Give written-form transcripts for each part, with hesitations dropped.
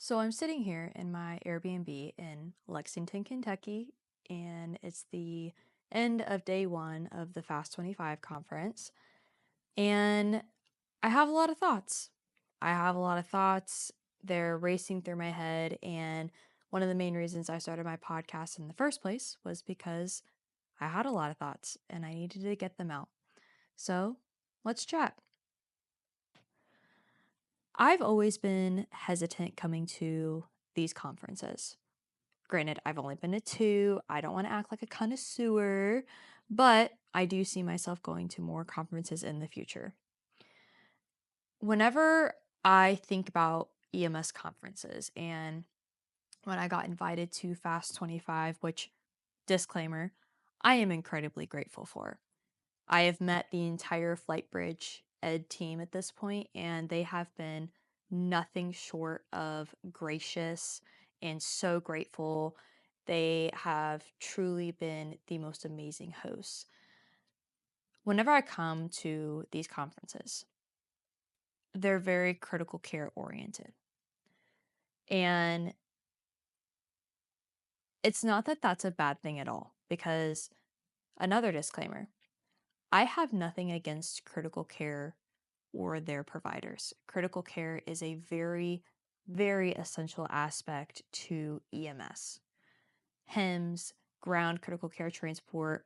So I'm sitting here in my Airbnb in Lexington, Kentucky, and it's the end of day one of the Fast 25 conference. And I have a lot of thoughts. I have a lot of thoughts. They're racing through my head. And one of the main reasons I started my podcast in the first place was because I had a lot of thoughts and I needed to get them out. So let's chat. I've always been hesitant coming to these conferences. Granted, I've only been to two. I don't want to act like a connoisseur, but I do see myself going to more conferences in the future. Whenever I think about EMS conferences and when I got invited to Fast 25, which, disclaimer, I am incredibly grateful for. I have met the entire FlightBridge Ed team at this point, and they have been nothing short of gracious and so grateful. They have truly been the most amazing hosts. Whenever I come to these conferences, they're very critical care oriented. And it's not that that's a bad thing at all, because another disclaimer, I have nothing against critical care or their providers. Critical care is a very, very essential aspect to EMS. HEMS, ground critical care transport,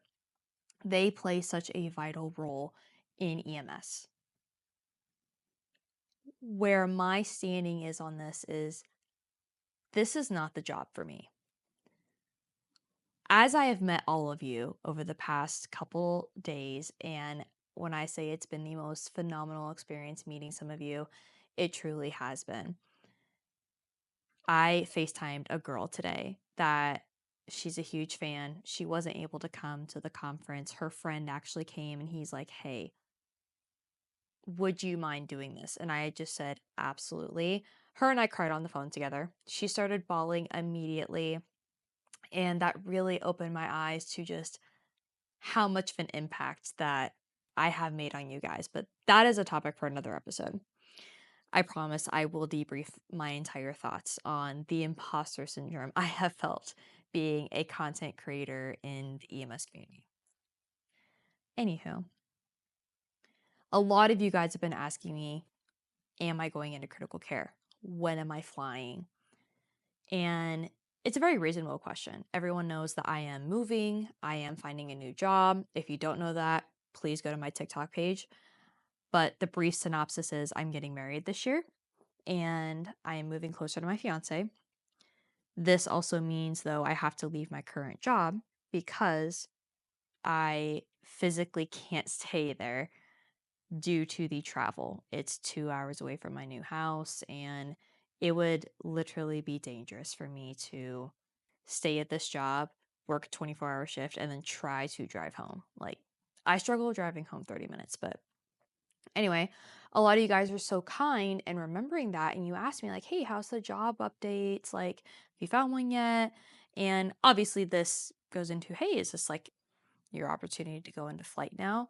they play such a vital role in EMS. Where my standing is on this is not the job for me. As I have met all of you over the past couple days, and when I say it's been the most phenomenal experience meeting some of you, it truly has been. I FaceTimed a girl today that she's a huge fan. She wasn't able to come to the conference. Her friend actually came and he's like, "Hey, would you mind doing this?" And I just said, "Absolutely." Her and I cried on the phone together. She started bawling immediately. And that really opened my eyes to just how much of an impact that I have made on you guys. But that is a topic for another episode. I promise I will debrief my entire thoughts on the imposter syndrome I have felt being a content creator in the EMS community. Anywho, a lot of you guys have been asking me, am I going into critical care? When am I flying? And it's a very reasonable question. Everyone knows that I am moving, I am finding a new job. If you don't know that, please go to my TikTok page. But the brief synopsis is I'm getting married this year and I am moving closer to my fiance. This also means, though, I have to leave my current job because I physically can't stay there due to the travel. It's 2 hours away from my new house, and it would literally be dangerous for me to stay at this job, work a 24-hour shift, and then try to drive home. Like, I struggle driving home 30 minutes, but anyway, a lot of you guys are so kind and remembering that, and you asked me, like, hey, how's the job updates? Like, have you found one yet? And obviously, this goes into, hey, is this like your opportunity to go into flight now?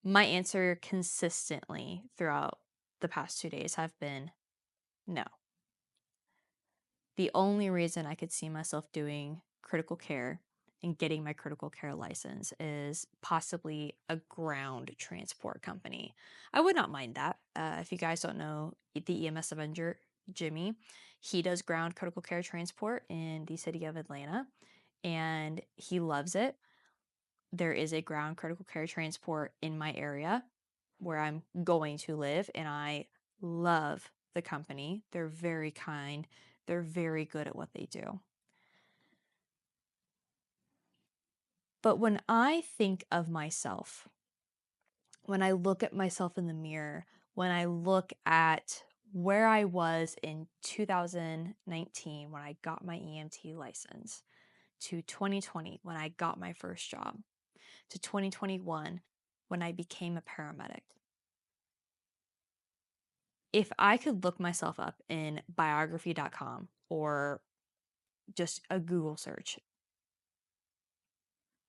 My answer consistently throughout the past 2 days have been no. The only reason I could see myself doing critical care and getting my critical care license is possibly a ground transport company. I would not mind that. If you guys don't know the EMS Avenger, Jimmy, he does ground critical care transport in the city of Atlanta and he loves it. There is a ground critical care transport in my area where I'm going to live, and I love the company. They're very kind, they're very good at what they do. But when I think of myself, when I look at myself in the mirror, when I look at where I was in 2019 when I got my EMT license, to 2020 when I got my first job, to 2021 when I became a paramedic. If I could look myself up in biography.com or just a Google search,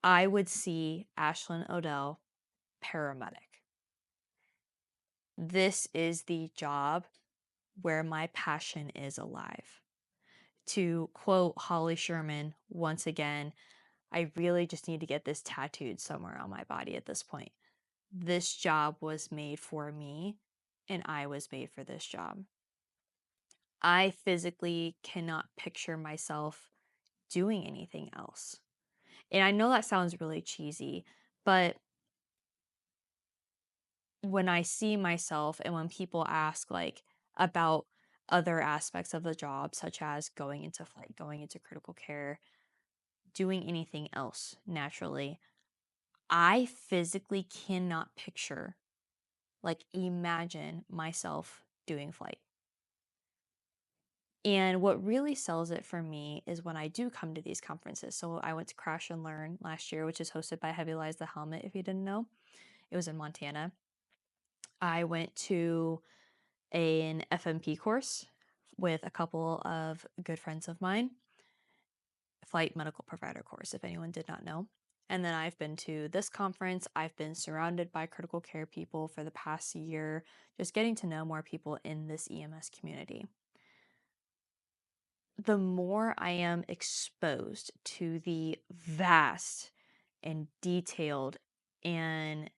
I would see Ashlyn Odell, paramedic. This is the job where my passion is alive. To quote Holly Sherman once again, I really just need to get this tattooed somewhere on my body at this point. This job was made for me, and I was made for this job. I physically cannot picture myself doing anything else. And I know that sounds really cheesy, but when I see myself and when people ask like about other aspects of the job, such as going into flight, going into critical care, doing anything else naturally, I physically cannot picture, like, imagine myself doing flight. And what really sells it for me is when I do come to these conferences. So I went to Crash and Learn last year, which is hosted by Heavy Lies the Helmet, if you didn't know. It was in Montana. I went to an FMP course with a couple of good friends of mine, flight medical provider course, if anyone did not know. And then I've been to this conference. I've been surrounded by critical care people for the past year, just getting to know more people in this EMS community. The more I am exposed to the vast and detailed and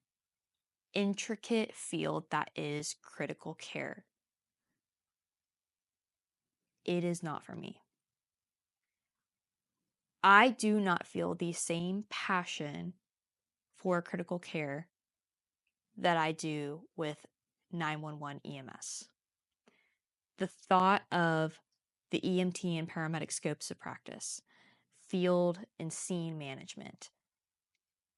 intricate field that is critical care, it is not for me. I do not feel the same passion for critical care that I do with 911 EMS. The thought of the EMT and paramedic scopes of practice, field and scene management,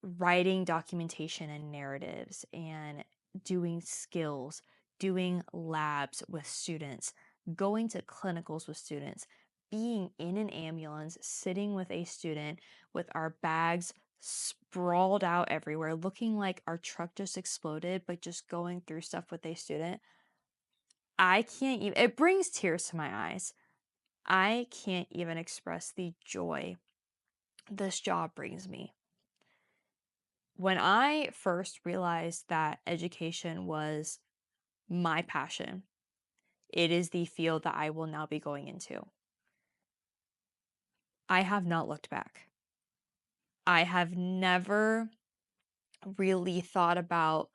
writing documentation and narratives, and doing skills, doing labs with students, going to clinicals with students, being in an ambulance, sitting with a student with our bags sprawled out everywhere, looking like our truck just exploded, but just going through stuff with a student. I can't even, it brings tears to my eyes. I can't even express the joy this job brings me. When I first realized that education was my passion, it is the field that I will now be going into. I have not looked back. I have never really thought about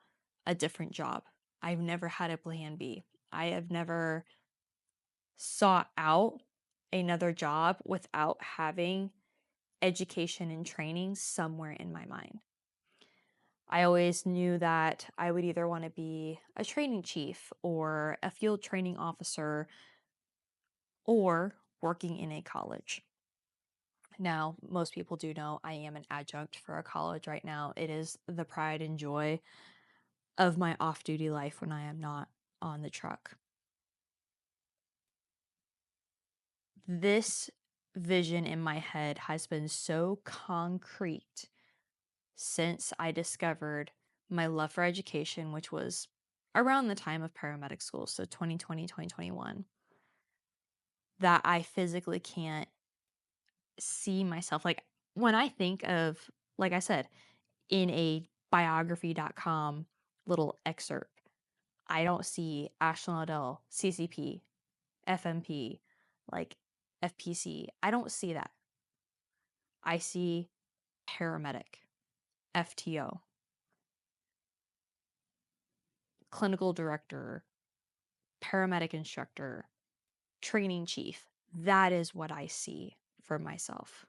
a different job. I've never had a plan B. I have never sought out another job without having education and training somewhere in my mind. I always knew that I would either want to be a training chief or a field training officer or working in a college. Now, most people do know I am an adjunct for a college right now. It is the pride and joy of my off duty life when I am not on the truck. This vision in my head has been so concrete since I discovered my love for education, which was around the time of paramedic school, so 2020, 2021, that I physically can't see myself. Like when I think of, like I said, in a biography.com little excerpt, I don't see Ashland Liddell, CCP, FMP, like FPC. I don't see that. I see paramedic, FTO, clinical director, paramedic instructor, training chief. That is what I see for myself.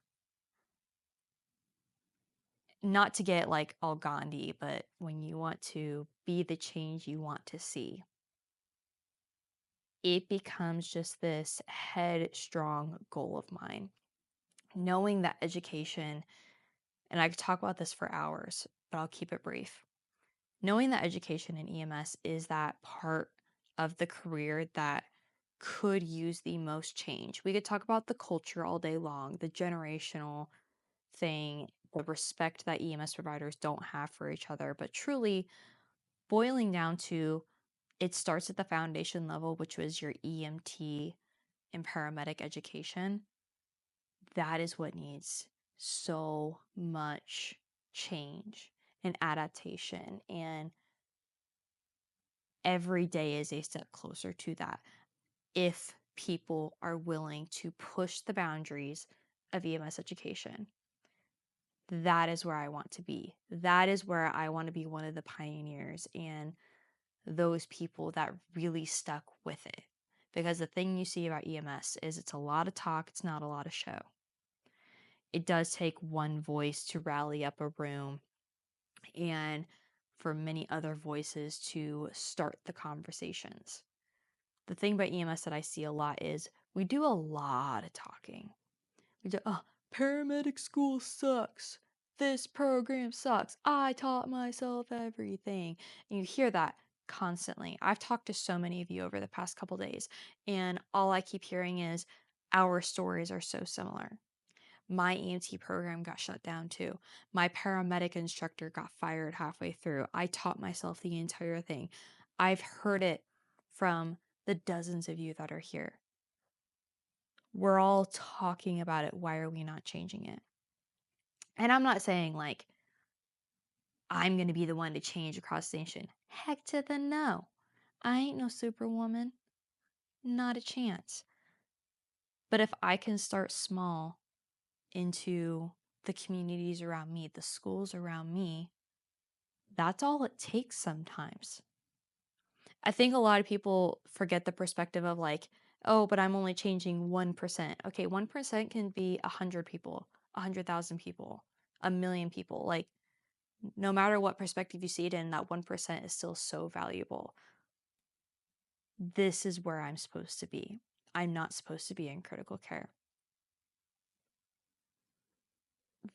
Not to get like all Gandhi, but when you want to be the change you want to see, it becomes just this headstrong goal of mine. Knowing that education, and I could talk about this for hours, but I'll keep it brief. Knowing that education in EMS is that part of the career that could use the most change. We could talk about the culture all day long, the generational thing, the respect that EMS providers don't have for each other, but truly boiling down to it starts at the foundation level, which was your EMT and paramedic education. That is what needs so much change and adaptation, and every day is a step closer to that. if people are willing to push the boundaries of EMS education. That is where I want to be. That is where I want to be one of the pioneers and those people that really stuck with it. Because the thing you see about EMS is it's a lot of talk, it's not a lot of show. It does take one voice to rally up a room and for many other voices to start the conversations. The thing about EMS that I see a lot is we do a lot of talking. We do, oh, paramedic school sucks. This program sucks. I taught myself everything. And you hear that constantly. I've talked to so many of you over the past couple days, and all I keep hearing is our stories are so similar. My EMT program got shut down too. My paramedic instructor got fired halfway through. I taught myself the entire thing. I've heard it from the dozens of you that are here. We're all talking about it. Why are we not changing it? And I'm not saying like I'm going to be the one to change across the nation. Heck to the no. I ain't no superwoman. Not a chance. But if I can start small into the communities around me, the schools around me, that's all it takes sometimes. I think a lot of people forget the perspective of like, oh, but I'm only changing 1%. Okay, 1% can be 100 people, 100,000 people, a million people. Like, no matter what perspective you see it in, that 1% is still so valuable. This is where I'm supposed to be. I'm not supposed to be in critical care.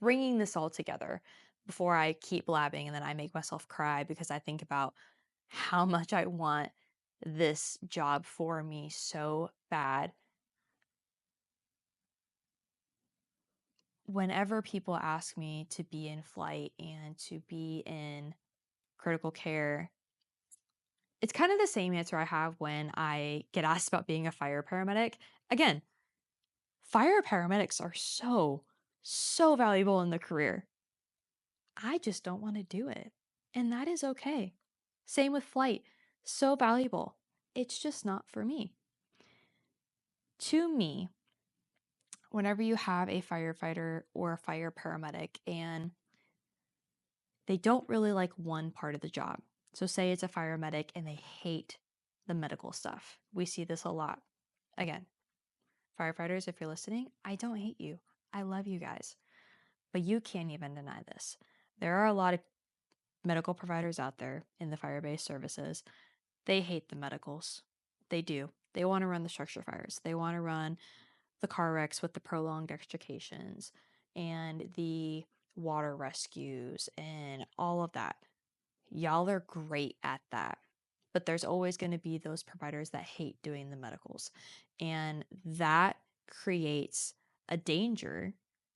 Bringing this all together before I keep blabbing and then I make myself cry because I think about how much I want this job for me so bad. Whenever people ask me to be in flight and to be in critical care, it's kind of the same answer I have when I get asked about being a fire paramedic. Again, fire paramedics are so valuable in the career. I just don't want to do it. And that is okay. Same with flight. So valuable. It's just not for me. To me, whenever you have a firefighter or a fire paramedic and they don't really like one part of the job. So say it's a fire medic and they hate the medical stuff. We see this a lot. Again, firefighters, if you're listening, I don't hate you. I love you guys. But you can't even deny this. There are a lot of medical providers out there in the fire-based services. They hate the medicals. They do. They want to run the structure fires. They want to run the car wrecks with the prolonged extrications and the water rescues and all of that. Y'all are great at that. But there's always going to be those providers that hate doing the medicals. And that creates a danger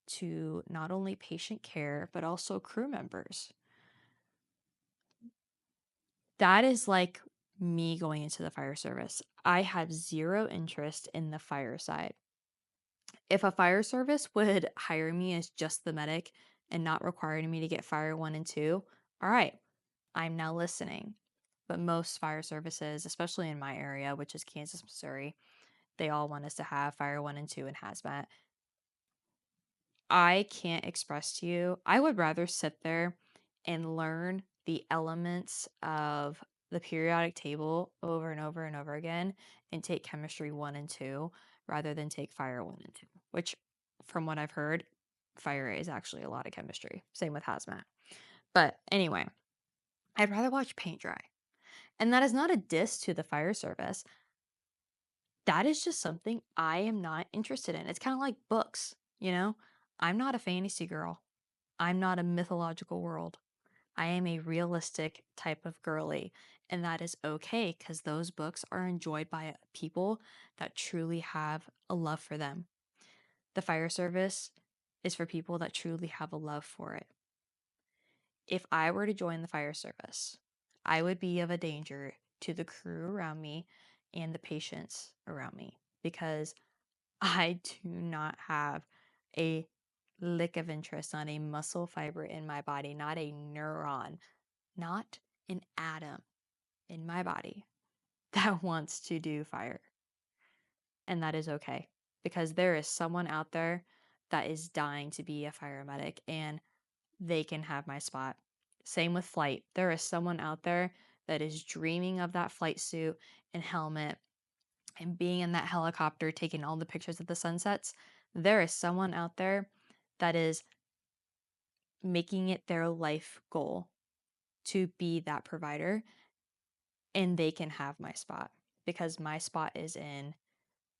to not only patient care, but also crew members. That is like me going into the fire service. I have zero interest in the fire side. If a fire service would hire me as just the medic and not requiring me to get fire 1 and 2, all right, I'm now listening. But most fire services, especially in my area, which is Kansas, Missouri, they all want us to have fire 1 and 2 in hazmat. I can't express to you, I would rather sit there and learn the elements of the periodic table over and over and over again and take chemistry 1 and 2 rather than take fire 1 and 2, which from what I've heard, fire is actually a lot of chemistry. Same with hazmat. But anyway, I'd rather watch paint dry. And that is not a diss to the fire service. That is just something I am not interested in. It's kind of like books, you know? I'm not a fantasy girl. I'm not a mythological world. I am a realistic type of girly, and that is okay because those books are enjoyed by people that truly have a love for them. The fire service is for people that truly have a love for it. If I were to join the fire service, I would be of a danger to the crew around me and the patients around me because I do not have a lick of interest, not a muscle fiber in my body, not a neuron, not an atom in my body that wants to do fire. and that is okay because there is someone out there that is dying to be a fire medic and they can have my spot. Same with flight. There is someone out there that is dreaming of that flight suit and helmet and being in that helicopter taking all the pictures of the sunsets. There is someone out there that is making it their life goal to be that provider, and they can have my spot because my spot is in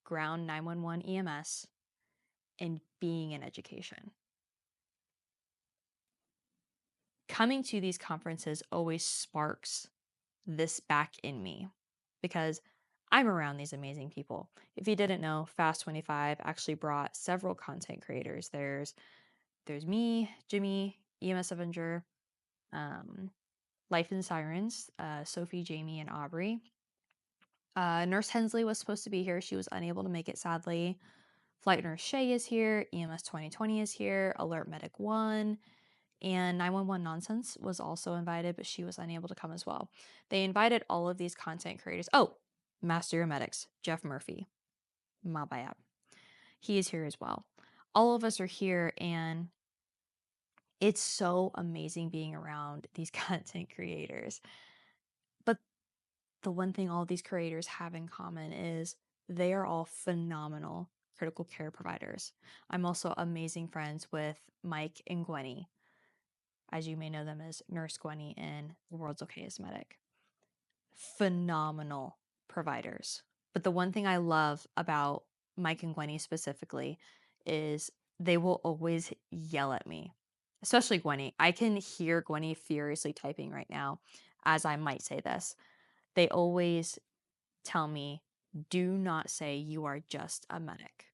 ground 911 EMS and being in education. Coming to these conferences always sparks this back in me because I'm around these amazing people. If you didn't know, Fast 25 actually brought several content creators. There's me, Jimmy, EMS Avenger, um, Life in Sirens, Sophie, Jamie, and Aubrey. Nurse Hensley was supposed to be here. She was unable to make it, sadly. Flight Nurse Shay is here. EMS 2020 is here. Alert Medic 1. And 911 Nonsense was also invited, but she was unable to come as well. They invited all of these content creators. Oh, Master Your Medics, Jeff Murphy, my bad. He is here as well. All of us are here, and it's so amazing being around these content creators. But the one thing all these creators have in common is they are all phenomenal critical care providers. I'm also amazing friends with Mike and Gwenny, as you may know them as Nurse Gwenny and The World's Okayest Medic. Phenomenal providers. But the one thing I love about Mike and Gwenny specifically is they will always yell at me, especially Gwenny. I can hear Gwenny furiously typing right now as I might say this. They always tell me, do not say you are just a medic.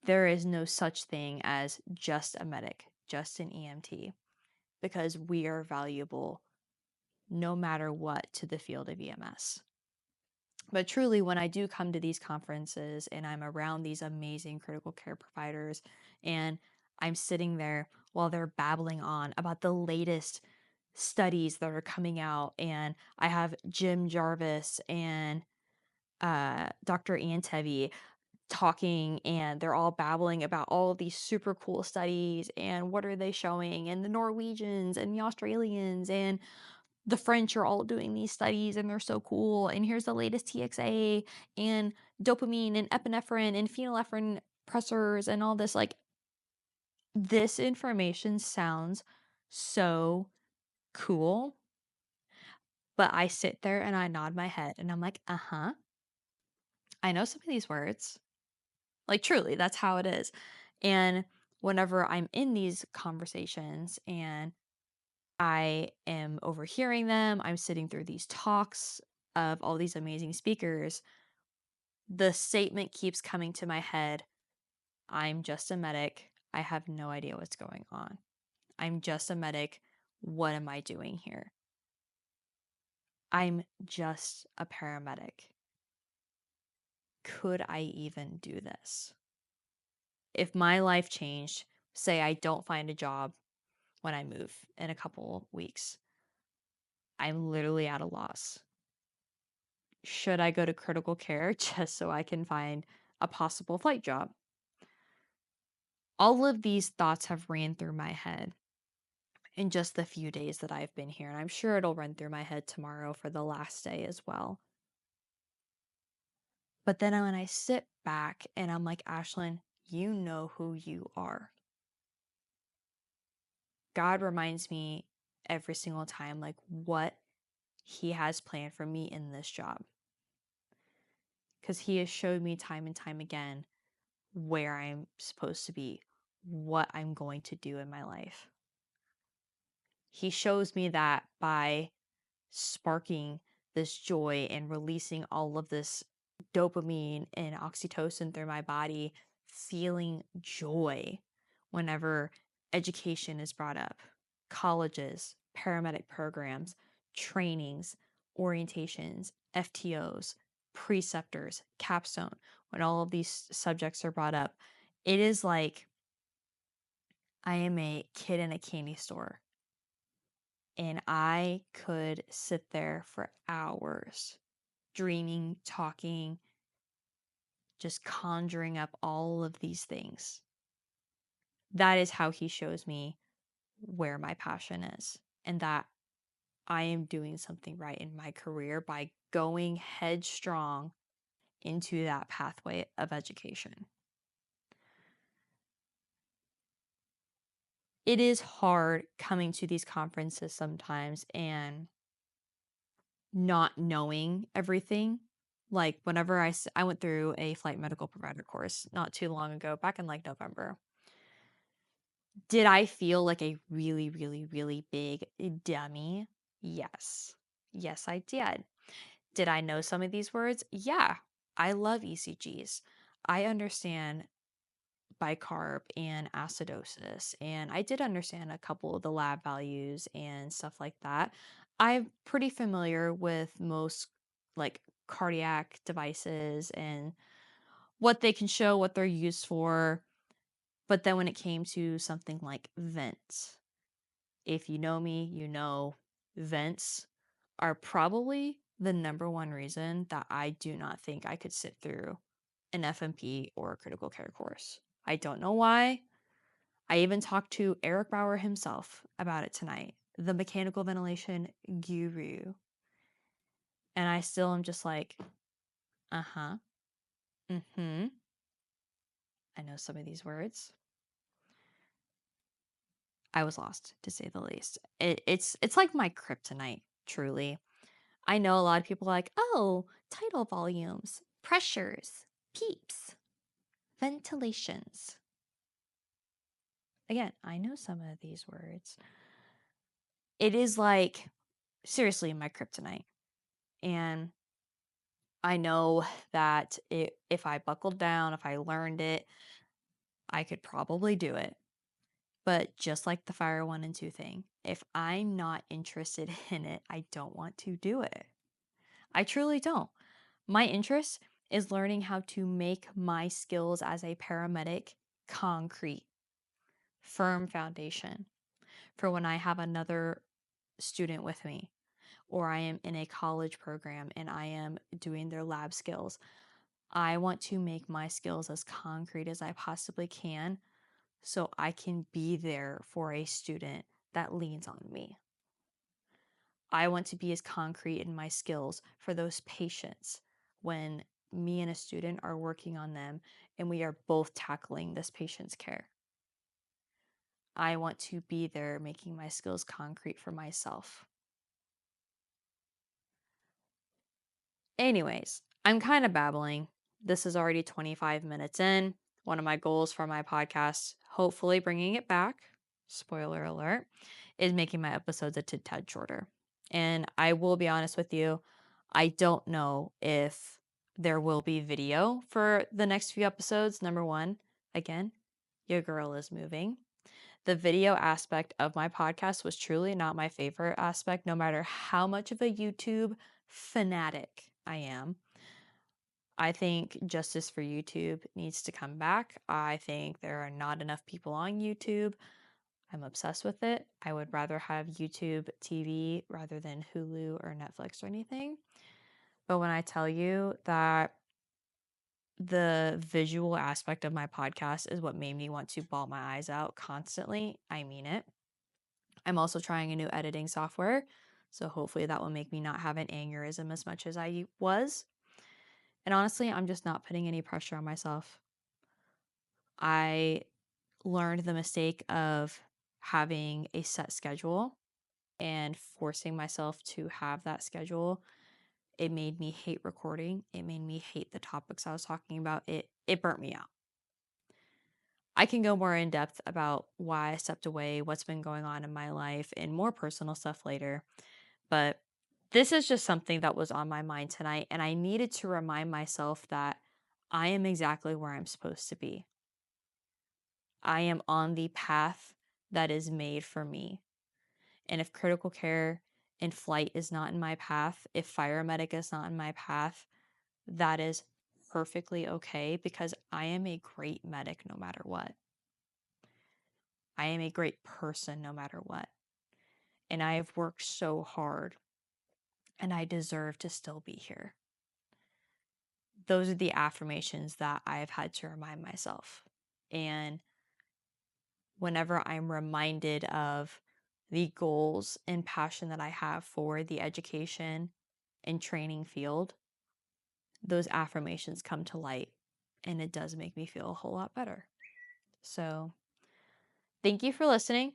There is no such thing as just a medic, just an EMT, because we are valuable no matter what to the field of EMS. But truly, when I do come to these conferences and I'm around these amazing critical care providers and I'm sitting there while they're babbling on about the latest studies that are coming out, and I have Jim Jarvis and Dr. Antevi talking, and they're all babbling about all of these super cool studies and what are they showing, and the Norwegians and the Australians and the French are all doing these studies and they're so cool. And here's the latest TXA and dopamine and epinephrine and phenylephrine pressors and all this. Like, this information sounds so cool, but I sit there and I nod my head and I'm like, uh-huh, I know some of these words. Like, truly, that's how it is. And whenever I'm in these conversations and I am overhearing them, I'm sitting through these talks of all these amazing speakers, the statement keeps coming to my head, I'm just a medic. I have no idea what's going on. I'm just a medic. What am I doing here? I'm just a paramedic. Could I even do this? If my life changed, say I don't find a job when I move in a couple weeks, I'm literally at a loss. Should I go to critical care just so I can find a possible flight job? All of these thoughts have ran through my head in just the few days that I've been here, and I'm sure it'll run through my head tomorrow for the last day as well. But then when I sit back and I'm like, Ashlyn, you know who you are. God reminds me every single time, like, what He has planned for me in this job. Because He has showed me time and time again where I'm supposed to be, what I'm going to do in my life. He shows me that by sparking this joy and releasing all of this dopamine and oxytocin through my body, feeling joy whenever education is brought up. Colleges, paramedic programs, trainings, orientations, FTOs, preceptors, capstone, when all of these subjects are brought up, it is like I am a kid in a candy store and I could sit there for hours dreaming, talking, just conjuring up all of these things. That is how he shows me where my passion is and that I am doing something right in my career by going headstrong into that pathway of education. It is hard coming to these conferences sometimes and not knowing everything. Like whenever I went through a flight medical provider course not too long ago, back in like November. Did I feel like a really, really, really big dummy? Yes. Yes, I did. Did I know some of these words? Yeah. I love ECGs. I understand bicarb and acidosis, and I did understand a couple of the lab values and stuff like that. I'm pretty familiar with most like cardiac devices and what they can show, what they're used for. But then when it came to something like vents, if you know me, you know vents are probably the number one reason that I do not think I could sit through an FMP or a critical care course. I don't know why. I even talked to Eric Bauer himself about it tonight, the mechanical ventilation guru. And I still am just like, uh huh, mm hmm. I know some of these words. I was lost, to say the least. It's like my kryptonite, truly. I know a lot of people are like, oh, tidal volumes, pressures, peeps, ventilations. Again, I know some of these words. It is like, seriously, my kryptonite. And I know that if I buckled down, if I learned it, I could probably do it. But just like the fire 1 and 2 thing, if I'm not interested in it, I don't want to do it. I truly don't. My interest is learning how to make my skills as a paramedic concrete, firm foundation for when I have another student with me, or I am in a college program and I am doing their lab skills. I want to make my skills as concrete as I possibly can so I can be there for a student that leans on me. I want to be as concrete in my skills for those patients when me and a student are working on them and we are both tackling this patient's care. I want to be there making my skills concrete for myself. Anyways, I'm kind of babbling. This is already 25 minutes in. One of my goals for my podcast, hopefully bringing it back, spoiler alert, is making my episodes a tad shorter. And I will be honest with you, I don't know if there will be video for the next few episodes. Number one, again, your girl is moving. The video aspect of my podcast was truly not my favorite aspect, no matter how much of a YouTube fanatic I am. I think justice for YouTube needs to come back. I think there are not enough people on YouTube. I'm obsessed with it. I would rather have YouTube TV rather than Hulu or Netflix or anything. But when I tell you that the visual aspect of my podcast is what made me want to bawl my eyes out constantly, I mean it. I'm also trying a new editing software, so hopefully that will make me not have an aneurysm as much as I was. And honestly, I'm just not putting any pressure on myself. I learned the mistake of having a set schedule and forcing myself to have that schedule. It made me hate recording. It made me hate the topics I was talking about. It burnt me out. I can go more in depth about why I stepped away, what's been going on in my life, and more personal stuff later. But this is just something that was on my mind tonight, and I needed to remind myself that I am exactly where I'm supposed to be. I am on the path that is made for me. And if critical care and flight is not in my path, if fire medic is not in my path, that is perfectly okay because I am a great medic no matter what. I am a great person no matter what. And I have worked so hard and I deserve to still be here. those are the affirmations that I've had to remind myself. And whenever I'm reminded of the goals and passion that I have for the education and training field, those affirmations come to light, and it does make me feel a whole lot better. So, thank you for listening.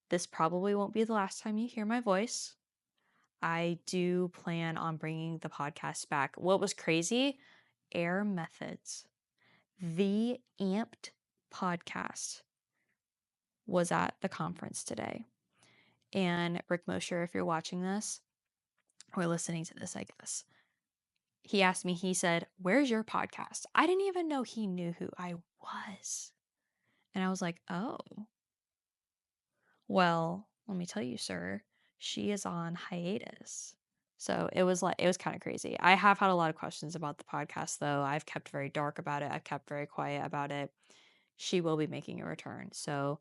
This probably won't be the last time you hear my voice. I do plan on bringing the podcast back. What was crazy? Air Methods, the Amped podcast, was at the conference today. And Rick Mosher, if you're watching this or listening to this, I guess, he asked me, he said, "Where's your podcast?" I didn't even know he knew who I was. And I was like, "Oh, well, let me tell you, sir, she is on hiatus." So it was kind of crazy. I have had a lot of questions about the podcast, though. I've kept very dark about it. I've kept very quiet about it. She will be making a return. So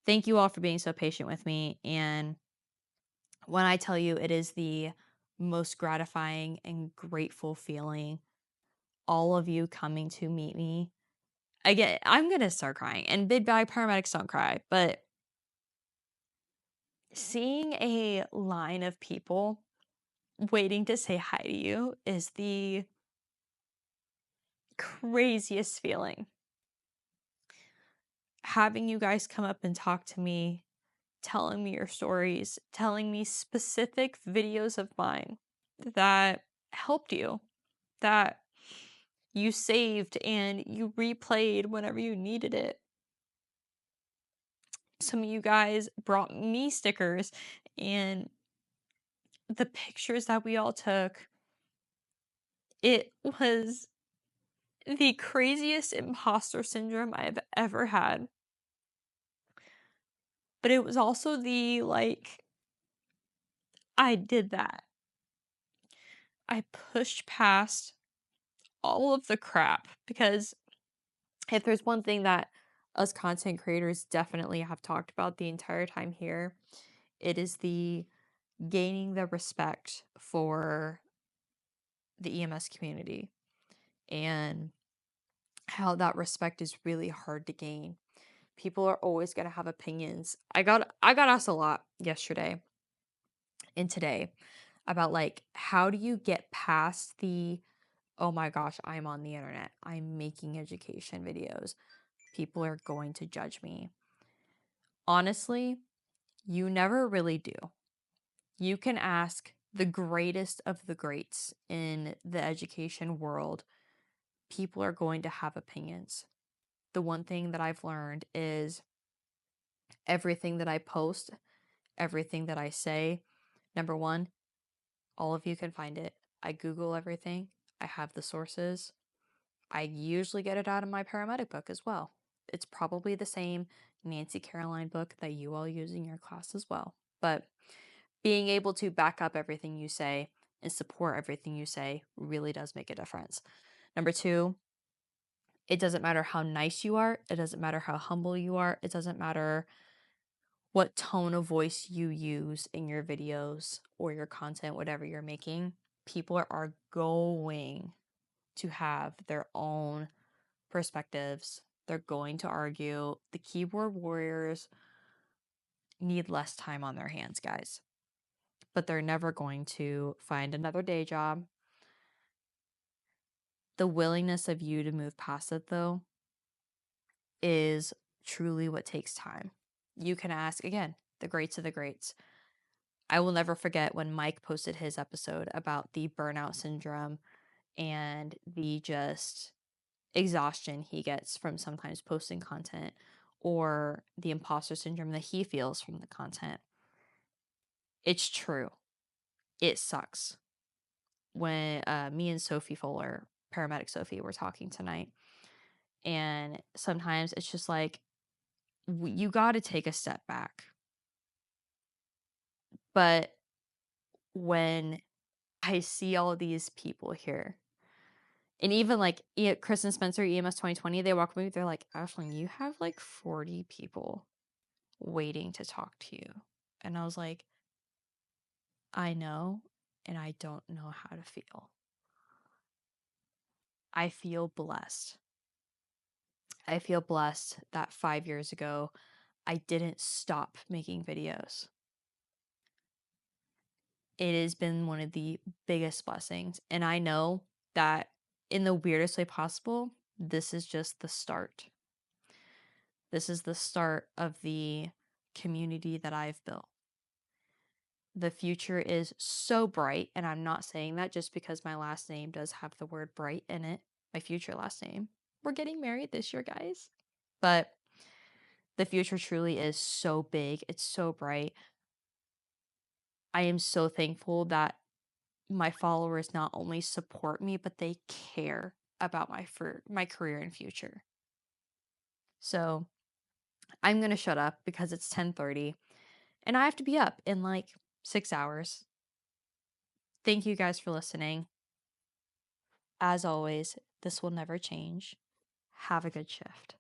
thank you all for being so patient with me. And when I tell you, it is the most gratifying and grateful feeling, all of you coming to meet me. I'm going to start crying, and big bag paramedics don't cry, but seeing a line of people waiting to say hi to you is the craziest feeling. Having you guys come up and talk to me, telling me your stories, telling me specific videos of mine that helped you, that you saved and you replayed whenever you needed it. Some of you guys brought me stickers, and the pictures that we all took, it was the craziest imposter syndrome I've ever had. But it was also the, like, I did that. I pushed past all of the crap, because if there's one thing that us content creators definitely have talked about the entire time here, it is the gaining the respect for the EMS community, and how that respect is really hard to gain. People are always going to have opinions. I got asked a lot yesterday and today about, like, how do you get past the, oh my gosh, I'm on the internet, I'm making education videos, people are going to judge me. Honestly, you never really do. You can ask the greatest of the greats in the education world. People are going to have opinions. The one thing that I've learned is everything that I post, everything that I say, number one, all of you can find it. I Google everything. I have the sources. I usually get it out of my paramedic book as well. It's probably the same Nancy Caroline book that you all use in your class as well. But being able to back up everything you say and support everything you say really does make a difference. Number two, it doesn't matter how nice you are. It doesn't matter how humble you are. It doesn't matter what tone of voice you use in your videos or your content, whatever you're making. People are going to have their own perspectives. They're going to argue. The keyboard warriors need less time on their hands, guys. But they're never going to find another day job. The willingness of you to move past it, though, is truly what takes time. You can ask, again, the greats of the greats. I will never forget when Mike posted his episode about the burnout syndrome and the just exhaustion he gets from sometimes posting content, or the imposter syndrome that he feels from the content. It's true. It sucks. When me and Sophie Fuller, paramedic Sophie, were talking tonight, and sometimes it's just like, you got to take a step back. But when I see all these people here, and even like Chris and Spencer, EMS 2020, they walk me, they're like, "Ashlyn, you have like 40 people waiting to talk to you." And I was like, I know, and I don't know how to feel. I feel blessed. I feel blessed that 5 years ago, I didn't stop making videos. It has been one of the biggest blessings, and I know that in the weirdest way possible, this is just the start. This is the start of the community that I've built. The future is so bright, and I'm not saying that just because my last name does have the word bright in it, my future last name. We're getting married this year, guys. But the future truly is so big, it's so bright. I am so thankful that my followers not only support me, but they care about my career and future. So I'm gonna shut up because it's 10:30 and I have to be up in like 6 hours. Thank you guys for listening. As always, this will never change. Have a good shift.